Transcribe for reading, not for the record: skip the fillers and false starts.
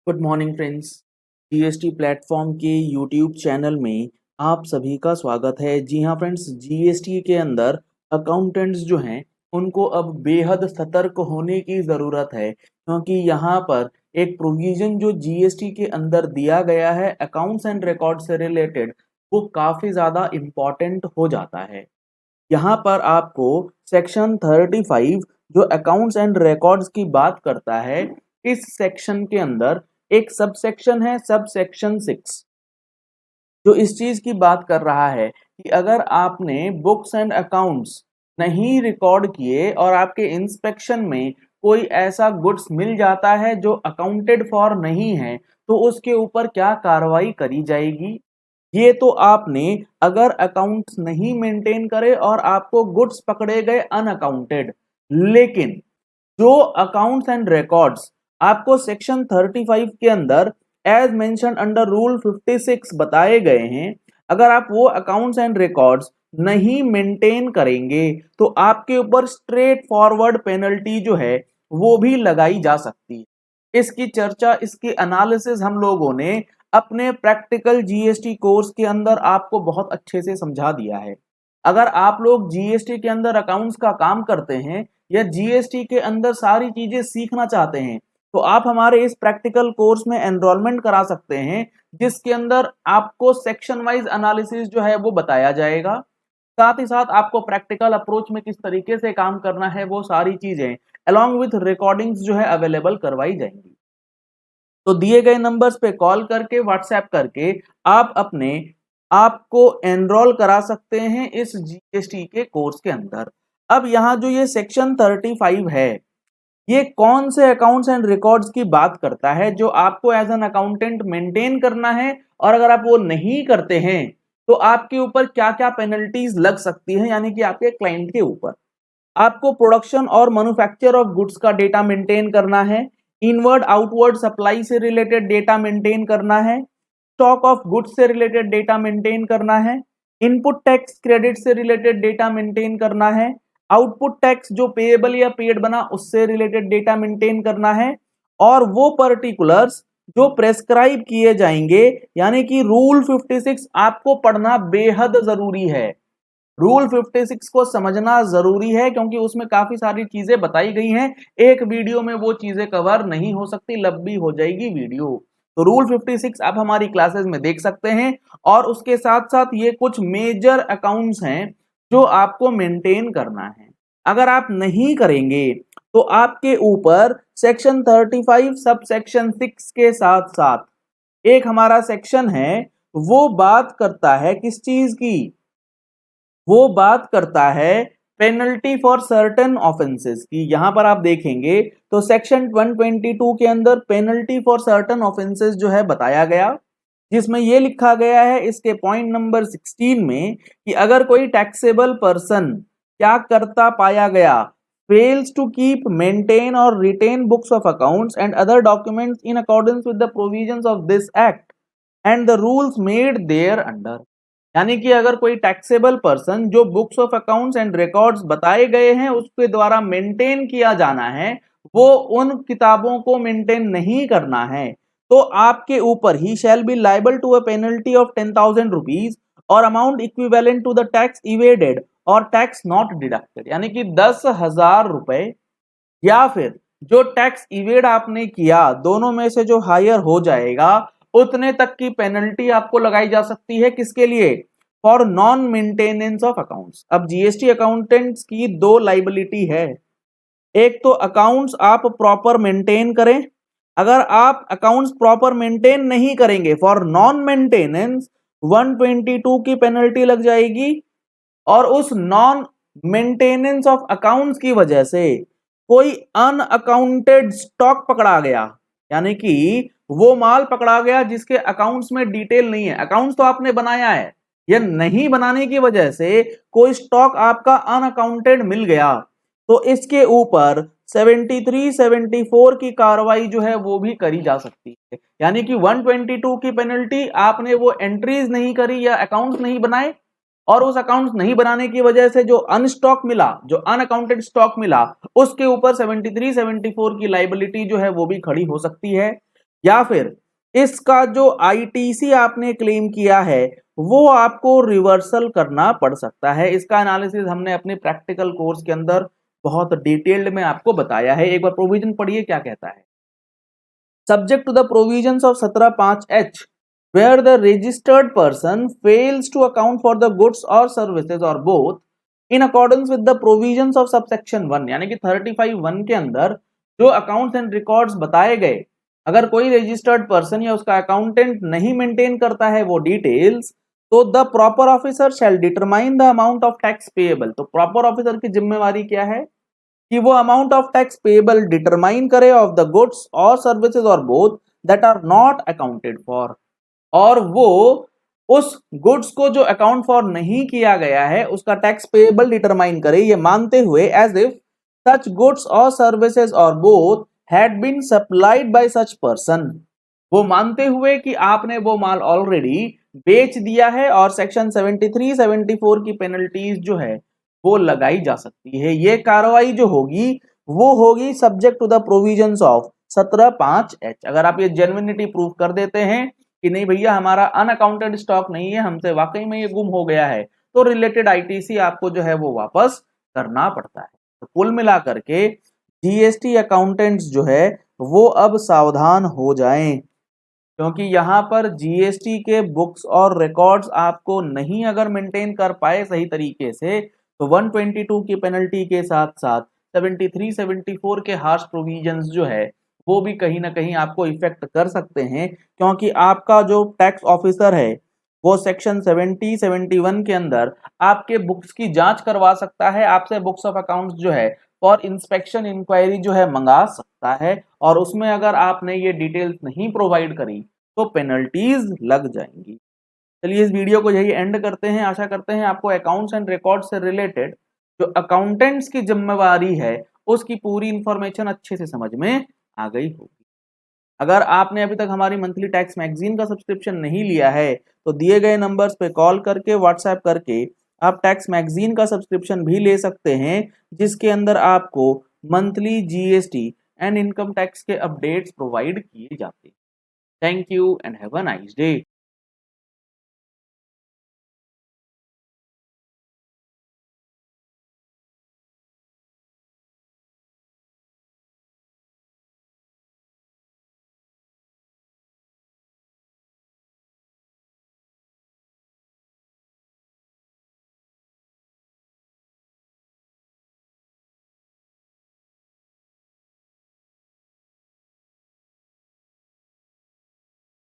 Good morning friends. GST platform के YouTube channel में आप सभी का स्वागत है। जी हाँ फ्रेंड्स, जीएसटी के अंदर अकाउंटेंट्स जो हैं उनको अब बेहद सतर्क होने की ज़रूरत है, क्योंकि यहाँ पर एक प्रोविज़न जो जीएसटी के अंदर दिया गया है अकाउंट्स एंड रिकॉर्ड से रिलेटेड, वो काफ़ी ज़्यादा इम्पॉर्टेंट हो जाता है। यहाँ पर आपको सेक्शन 35 जो अकाउंट्स एंड रिकॉर्ड्स की बात करता है, इस सेक्शन के अंदर एक सब सेक्शन है, सब सेक्शन 6, जो इस चीज की बात कर रहा है कि अगर आपने बुक्स एंड अकाउंट्स नहीं रिकॉर्ड किए और आपके इंस्पेक्शन में कोई ऐसा गुड्स मिल जाता है जो अकाउंटेड फॉर नहीं है, तो उसके ऊपर क्या कार्रवाई करी जाएगी। ये तो आपने अगर अकाउंट्स नहीं मेंटेन करे और आपको गुड्स पकड़े गए अनअकाउंटेड, लेकिन जो अकाउंट्स एंड रिकॉर्ड्स आपको सेक्शन 35 के अंदर एज मेंशन अंडर रूल 56 बताए गए हैं, अगर आप वो अकाउंट्स एंड रिकॉर्ड्स नहीं मेंटेन करेंगे तो आपके ऊपर स्ट्रेट फॉरवर्ड पेनल्टी जो है वो भी लगाई जा सकती है। इसकी चर्चा, इसकी एनालिसिस हम लोगों ने अपने प्रैक्टिकल जीएसटी कोर्स के अंदर आपको बहुत अच्छे से समझा दिया है। अगर आप लोग जीएसटी के अंदर अकाउंट्स का काम करते हैं या जीएसटी के अंदर सारी चीजें सीखना चाहते हैं, तो आप हमारे इस प्रैक्टिकल कोर्स में एनरोलमेंट करा सकते हैं, जिसके अंदर आपको सेक्शन वाइज एनालिसिस जो है वो बताया जाएगा। साथ ही साथ आपको प्रैक्टिकल अप्रोच में किस तरीके से काम करना है वो सारी चीजें अलॉन्ग विथ रिकॉर्डिंग्स जो है अवेलेबल करवाई जाएंगी। तो दिए गए नंबर्स पे कॉल करके, व्हाट्सएप करके आप अपने आपको एनरोल करा सकते हैं इस जीएसटी के कोर्स के अंदर। अब यहाँ जो ये सेक्शन 35 है, ये कौन से अकाउंट्स एंड रिकॉर्ड्स की बात करता है जो आपको एज एन अकाउंटेंट मेंटेन करना है, और अगर आप वो नहीं करते हैं तो आपके ऊपर क्या क्या पेनल्टीज लग सकती है, यानी कि आपके क्लाइंट के ऊपर। आपको प्रोडक्शन और मैन्युफैक्चर ऑफ गुड्स का डेटा मेंटेन करना है, इनवर्ड आउटवर्ड सप्लाई से रिलेटेड डेटा मेंटेन करना है, स्टॉक ऑफ गुड्स से रिलेटेड डेटा मेंटेन करना है, इनपुट टैक्स क्रेडिट से रिलेटेड डेटा मेंटेन करना है, आउटपुट टैक्स जो पेएबल या पेड बना उससे रिलेटेड डेटा मेंटेन करना है, और वो पर्टिकुलर्स जो प्रेस्क्राइब किए जाएंगे, यानी कि रूल 56 आपको पढ़ना बेहद जरूरी है। रूल 56 को समझना जरूरी है, क्योंकि उसमें काफी सारी चीजें बताई गई हैं। एक वीडियो में वो चीजें कवर नहीं हो सकती, लंबी हो जाएगी वीडियो। तो रूल 56 आप हमारी क्लासेस में देख सकते हैं, और उसके साथ साथ ये कुछ मेजर अकाउंट्स हैं जो आपको मेंटेन करना है। अगर आप नहीं करेंगे तो आपके ऊपर सेक्शन 35 सब सेक्शन 6 के साथ साथ एक हमारा सेक्शन है, वो बात करता है किस चीज की, वो बात करता है पेनल्टी फॉर सर्टेन ऑफेंसेस की। यहां पर आप देखेंगे तो सेक्शन 122 के अंदर पेनल्टी फॉर सर्टेन ऑफेंसेस जो है बताया गया, जिसमें ये लिखा गया है इसके पॉइंट नंबर 16 में कि अगर कोई टैक्सेबल पर्सन क्या करता पाया गया, फेल्स टू कीप, मेंटेन और retain books of accounts and other documents in accordance with the provisions of this act and the rules made thereunder, यानी कि अगर कोई टैक्सेबल पर्सन जो books of accounts and records बताए गए हैं उसके द्वारा मेंटेन किया जाना है, वो उन किताबों को मेंटेन नहीं करना है, तो आपके ऊपर ही shall be liable to a penalty of 10,000 rupees और amount equivalent to the tax evaded और टैक्स नॉट डिडक्टेड, यानी कि 10,000 रुपए या फिर जो टैक्स इवेड आपने किया, दोनों में से जो हायर हो जाएगा उतने तक की पेनल्टी आपको लगाई जा सकती है। किसके लिए? For non maintenance of accounts. अब जीएसटी अकाउंटेंट्स की दो लाइबिलिटी है, एक तो अकाउंट्स आप प्रॉपर मेंटेन करें, अगर आप अकाउंट्स प्रॉपर मेंटेन नहीं करेंगे फॉर नॉन मेंटेनेंस 122 की पेनल्टी लग जाएगी, और उस नॉन मेंटेनेंस ऑफ अकाउंट्स की वजह से कोई अनअकाउंटेड स्टॉक पकड़ा गया, यानी कि वो माल पकड़ा गया जिसके अकाउंट्स में डिटेल नहीं है, अकाउंट्स तो आपने बनाया है, या नहीं बनाने की वजह से कोई स्टॉक आपका अनअकाउंटेड मिल गया, तो इसके ऊपर 73 74 की कार्रवाई जो है वो भी करी जा सकती है। यानी कि 122 की पेनल्टी, आपने वो एंट्रीज नहीं करी या अकाउंट्स नहीं बनाए, और उस अकाउंट्स नहीं बनाने की वजह से जो अनस्टॉक मिला, जो अनअकाउंटेड स्टॉक मिला, उसके ऊपर 73 74 की लाइबिलिटी जो है वो भी खड़ी हो सकती है। या फिर इसका जो आईटीसी आपने क्लेम किया है वो आपको रिवर्सल करना पड़ सकता है। इसका एनालिसिस हमने अपने प्रैक्टिकल कोर्स के अंदर बहुत डिटेल्ड में आपको बताया है। एक बार प्रोविजन पढ़िए क्या कहता है। Subject to the provisions of 17(5)(h), where the registered person fails to account for the goods or services or both in accordance with the provisions of subsection 1, यानी कि 35(1) के अंदर जो अकाउंट्स एंड रिकॉर्ड्स बताए गए, अगर कोई रजिस्टर्ड पर्सन या उसका अकाउंटेंट नहीं मेंटेन करता है वो डिटेल्स, तो the proper officer shall determine the amount of tax payable. तो प्रॉपर ऑफिसर की जिम्मेवारी क्या है कि वो amount of tax payable determine करे ऑफ द गुड्स और सर्विसेज और both that are not accounted for, और वो उस गुड्स को जो अकाउंट फॉर नहीं किया गया है उसका टैक्स पेएबल डिटरमाइन करे, ये मानते हुए एज इफ सच गुड्स और सर्विसेज और both had been supplied by such person, वो मानते हुए कि आपने वो माल ऑलरेडी बेच दिया है और सेक्शन 73 74 की पेनल्टीज जो है वो लगाई जा सकती है। ये कार्रवाई जो होगी वो होगी subject to the provisions of 17(5)(h। अगर आप ये जेन्युइनिटी प्रूफ कर देते हैं कि नहीं भैया हमारा अनअकाउंटेड स्टॉक नहीं है, हमसे वाकई में ये गुम हो गया है, तो रिलेटेड आईटीसी आपको जो है वो वापस करना पड़ता है। तो कुल मिलाकर के जीएसटी अकाउंटेंट्स जो है वो अब सावधान हो जाएं, क्योंकि यहाँ पर जीएसटी के बुक्स और रिकॉर्ड्स आपको नहीं अगर मेंटेन कर पाए सही तरीके से, तो 122 की पेनल्टी के साथ साथ 73 74 के हार्श प्रोविजंस जो है वो भी कहीं ना कहीं आपको इफेक्ट कर सकते हैं, क्योंकि आपका जो टैक्स ऑफिसर है वो सेक्शन 70 71 के अंदर आपके बुक्स की जांच करवा सकता है, आपसे बुक्स ऑफ अकाउंट्स जो है फॉर इंस्पेक्शन इंक्वायरी जो है मंगा सकता है, और उसमें अगर आपने ये डिटेल्स नहीं प्रोवाइड करी तो पेनल्टीज लग जाएंगी। चलिए इस वीडियो को यही एंड करते हैं। आशा करते हैं आपको अकाउंट्स एंड रिकॉर्ड से रिलेटेड जो अकाउंटेंट्स की जिम्मेवारी है उसकी पूरी इंफॉर्मेशन अच्छे से समझ में आ गई होगी। अगर आपने अभी तक हमारी मंथली टैक्स मैगजीन का सब्सक्रिप्शन नहीं लिया है तो दिए गए नंबर्स पे कॉल करके व्हाट्सएप करके आप टैक्स मैगजीन का सब्सक्रिप्शन भी ले सकते हैं, जिसके अंदर आपको monthly GST and income tax के अपडेट्स प्रोवाइड किए जाते हैं। Thank you and have a nice day.